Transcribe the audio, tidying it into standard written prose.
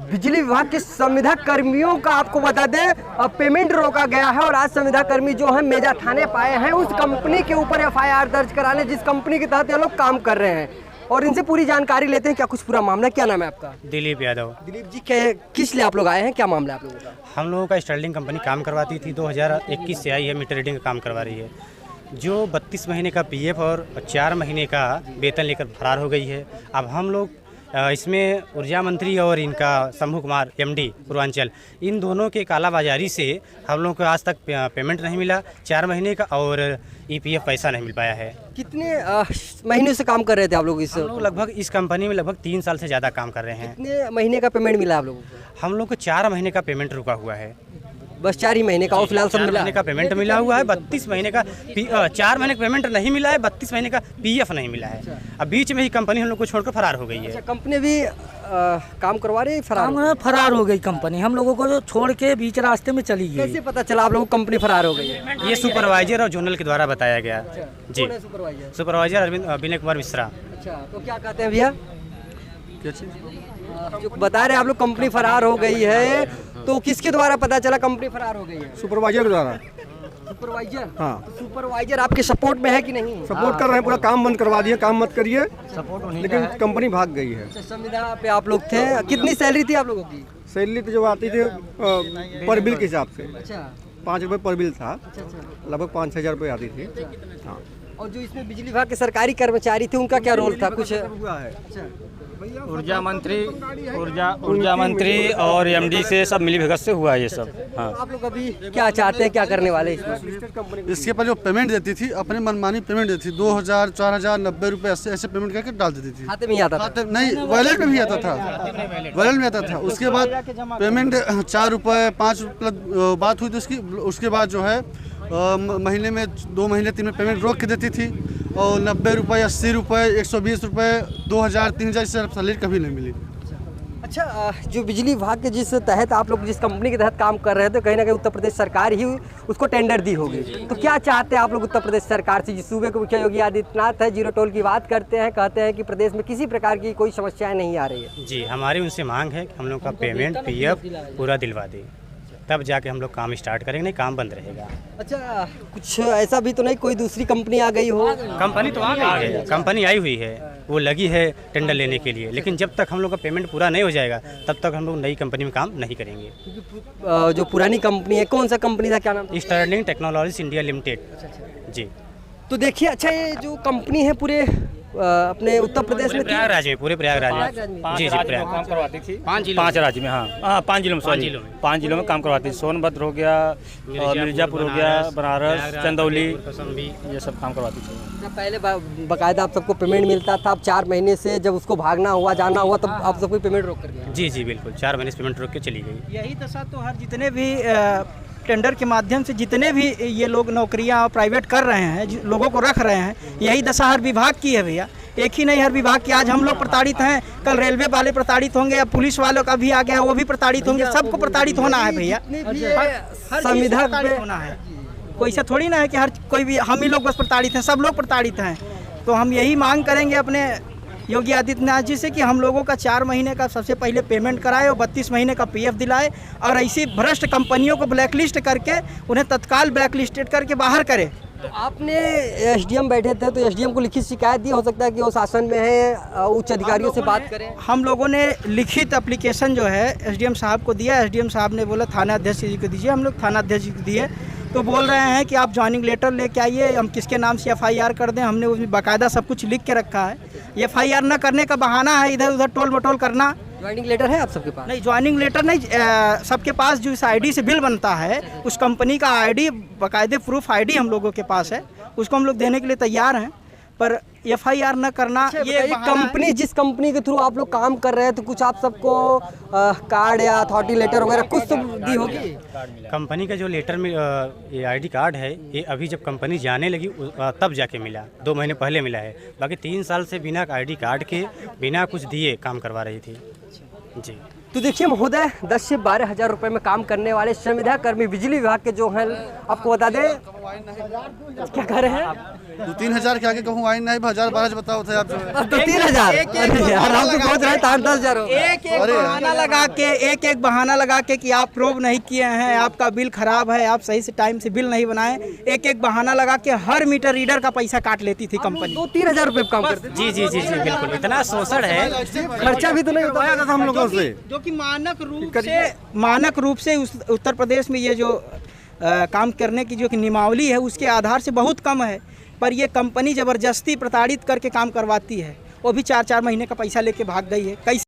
बिजली विभाग के संविदा कर्मियों का आपको बता दें अब पेमेंट रोका गया है और आज संविदा कर्मी जो है मेजा थाने पाए हैं उस कंपनी के ऊपर एफआईआर दर्ज कराने जिस कंपनी के तहत ये लोग काम कर रहे हैं और इनसे पूरी जानकारी लेते हैं। क्या कुछ पूरा मामला, क्या नाम है आपका? दिलीप यादव। दिलीप जी, किस लिए आप लोग आए हैं, क्या मामला है आप लोगों का? हम लोगों का स्टर्लिंग कंपनी काम करवाती थी, 2021 से आई है, मीटर रीडिंग का काम करवा रही है। जो 32 महीने का पीएफ और 4 महीने का वेतन लेकर फरार हो गई है। अब हम लोग इसमें ऊर्जा मंत्री और इनका शंभू कुमार एमडी पूर्वांचल, इन दोनों के कालाबाजारी से हम लोगों को आज तक पेमेंट नहीं मिला 4 महीने का और ईपीएफ पैसा नहीं मिल पाया है। कितने महीने से काम कर रहे थे आप लोग? हम लोग लगभग इस कंपनी में लगभग 3 साल से ज़्यादा काम कर रहे हैं। कितने महीने का पेमेंट मिला आप लोगों को? हम लोग को 4 महीने का पेमेंट रुका हुआ है। बस 4 ही महीने का और फिलहाल सब मिला? 4 महीने का पेमेंट मिला हुआ है, 32 महीने का 4 महीने का पेमेंट नहीं मिला है, 32 महीने का पीएफ नहीं मिला है। अब बीच में ही कंपनी हम लोग को छोड़कर फरार हो गई है। अच्छा, कंपनी भी काम करवा रही है, फरार हो गई कंपनी, हम लोगों को जो छोड़ के बीच रास्ते में चली गई। कैसे पता चला आप लोगों को कंपनी फरार हो गई है? ये सुपरवाइजर और जोनल के द्वारा बताया गया। जी, सुपरवाइजर विनय कुमार मिश्रा। अच्छा, तो क्या कहते हैं भैया, जो बता रहे आप लोग कंपनी फरार हो गई है, तो किसके द्वारा पता चला कंपनी फरार हो गई है? सुपरवाइजर के द्वारा। सुपरवाइजर? हाँ। तो सुपरवाइजर आपके सपोर्ट में है कि नहीं? सपोर्ट कर रहे हैं, पूरा काम बंद करवा दिए, काम मत करिए, लेकिन कंपनी भाग गई है। अच्छा, संविदा पे आप लोग थे, कितनी सैलरी थी आप लोगों की? सैलरी तो जो आती थी पर बिल के हिसाब से। अच्छा, 5 रुपये पर बिल था, अच्छा, अच्छा। लगभग 5-6 हज़ार रुपये आती थी। हाँ। और जो इसमें बिजली विभाग के सरकारी कर्मचारी थे उनका क्या रोल था कुछ? हुआ है। अच्छा, ऊर्जा मंत्री और एमडी से सब मिली भगत से हुआ है ये सब। हाँ, आप लोग अभी क्या चाहते हैं, क्या करने वाले इसमें? इसके पर जो पेमेंट देती थी अपने मनमानी पेमेंट देती थी, 2000, 4000, 90 रुपये ऐसे पेमेंट करके डाल देती थी। खाते में ही आता था? खाते नहीं, वॉलेट में भी आता था, वॉलेट में आता था। उसके बाद पेमेंट 4 रुपये 5 रुपये बात हुई थी उसके बाद जो है महीने में 2 महीने 3 में पेमेंट रोक के देती थी और 90 रुपये, 80 रुपये, 120 रुपये, 2000, 3000 इससे सैलरी कभी नहीं मिली। अच्छा, जो बिजली विभाग के जिस तहत आप लोग जिस कंपनी के तहत काम कर रहे थे, कहीं ना कहीं उत्तर प्रदेश सरकार ही उसको टेंडर दी होगी, तो क्या चाहते हैं आप लोग उत्तर प्रदेश सरकार से? जिस सूबे के मुख्य योगी आदित्यनाथ है, जीरो टोल की बात करते हैं, कहते हैं कि प्रदेश में किसी प्रकार की कोई समस्याएं नहीं आ रही है। जी, हमारी उनसे मांग है कि हम लोग का पेमेंट पीएफ पूरा दिलवा दें, तब जाके हम लोग काम स्टार्ट करेंगे, नहीं काम बंद रहेगा। अच्छा, कुछ ऐसा भी तो नहीं कोई दूसरी कंपनी आ गई हो? कंपनी तो आ गई है, कंपनी आई हुई है, वो लगी है टेंडर लेने के लिए, लेकिन जब तक हम लोग का पेमेंट पूरा नहीं हो जाएगा तब तक हम लोग नई कंपनी में काम नहीं करेंगे। जो पुरानी कंपनी है, कौन सा कंपनी था, क्या नाम? Sterling Technologies India Limited. जी, तो देखिए, अच्छा ये जो कंपनी है पूरे अपने उत्तर प्रदेश में प्रयागराज में, पूरे प्रयागराज में। जी, प्रयाग काम करवाती थी 5 राज्य में। हाँ, 5 जिलों में 5 जिलों में काम करवाती थी। सोनभद्र हो गया, मिर्जापुर हो गया, बनारस, चंदौली, ये सब काम करवाती थी। पहले बाकायदा आप सबको पेमेंट मिलता था, अब 4 महीने से जब उसको भागना हुआ, जाना हुआ, तब आप सबको पेमेंट रोक कर दिया? जी, बिल्कुल, 4 महीने से पेमेंट रोक के चली गई। यही दशा तो हर जितने भी टेंडर के माध्यम से जितने भी ये लोग नौकरियां प्राइवेट कर रहे हैं, लोगों को रख रहे हैं, यही दशा हर विभाग की है भैया। एक ही नहीं, हर विभाग की। आज हम लोग प्रताड़ित हैं, कल रेलवे वाले प्रताड़ित होंगे, अब पुलिस वालों का भी आ गया, वो भी प्रताड़ित होंगे। सबको प्रताड़ित होना है भैया, संविधान होना है। कोई ऐसा थोड़ी ना है कि हर कोई भी हम ही लोग बस प्रताड़ित हैं, सब लोग प्रताड़ित हैं। तो हम यही मांग करेंगे अपने योगी आदित्यनाथ जी से कि हम लोगों का 4 महीने का सबसे पहले पेमेंट कराए और 32 महीने का पीएफ दिलाए और ऐसी भ्रष्ट कंपनियों को ब्लैकलिस्ट करके उन्हें तत्काल ब्लैकलिस्टेड करके बाहर करे। तो आपने एसडीएम बैठे थे, तो एसडीएम को लिखित शिकायत दी? हो सकता है कि वो शासन में है, उच्च अधिकारियों से बात करें। हम लोगों ने लिखित एप्लीकेशन जो है एसडीएम साहब को दिया। एसडीएम साहब ने बोला थाना अध्यक्ष जी को दीजिए। हम लोग थाना अध्यक्ष जी को दिए, तो बोल रहे हैं कि आप ज्वाइनिंग लेटर लेके आइए, हम किसके नाम से एफआईआर कर दें। हमने उसमें बाकायदा सब कुछ लिख के रखा है। एफआईआर न करने का बहाना है इधर उधर टोल मटोल करना। ज्वाइनिंग लेटर है आप सबके पास? नहीं, ज्वाइनिंग लेटर नहीं, सबके पास जो इस आईडी से बिल बनता है, उस कंपनी का आईडी, बाकायदे प्रूफ आईडी हम लोगों के पास है, उसको हम लोग देने के लिए तैयार हैं। पर एफआईआर न करना, ये कंपनी, जिस कंपनी के थ्रू आप लोग काम कर रहे हैं, तो कुछ आप सबको कार्ड या अथॉरिटी लेटर वगैरह कुछ तो दी होगी? कंपनी का जो लेटर में ये आईडी कार्ड है, ये अभी जब कंपनी जाने लगी तब जाके मिला, 2 महीने पहले मिला है। बाकी 3 साल से बिना आईडी कार्ड के, बिना कुछ दिए काम करवा रही थी। जी, तो देखिए महोदय, 10 से 12 हज़ार रुपये में काम करने वाले संविदा कर्मी बिजली विभाग के जो हैं, आपको बता दें क्या कह रहे हैं? 2-3 के आगे कहूँ आई नहीं, 1000-12 बताओ थे आप जो है। अब तो 3000 हम तो सोच रहे हैं 10,000 हो। एक एक बहाना लगा के कि आप प्रूव नहीं किए हैं, आपका बिल खराब है, आप सही से टाइम से बिल नहीं बनाए, एक बहाना लगा के हर मीटर रीडर का पैसा काट लेती थी कंपनी। 2-3 रुपए काम करते थे। जी जी जी जी बिल्कुल, इतना शोषण है। खर्चा भी तो नहीं होता था हम लोगों से। जो कि मानक रूप से उत्तर प्रदेश में ये जो काम करने की जो कि नियमावली है उसके आधार से बहुत कम है, पर ये कंपनी ज़बरदस्ती प्रताड़ित करके काम करवाती है। वो भी 4-4 महीने का पैसा लेके भाग गई है। कैसे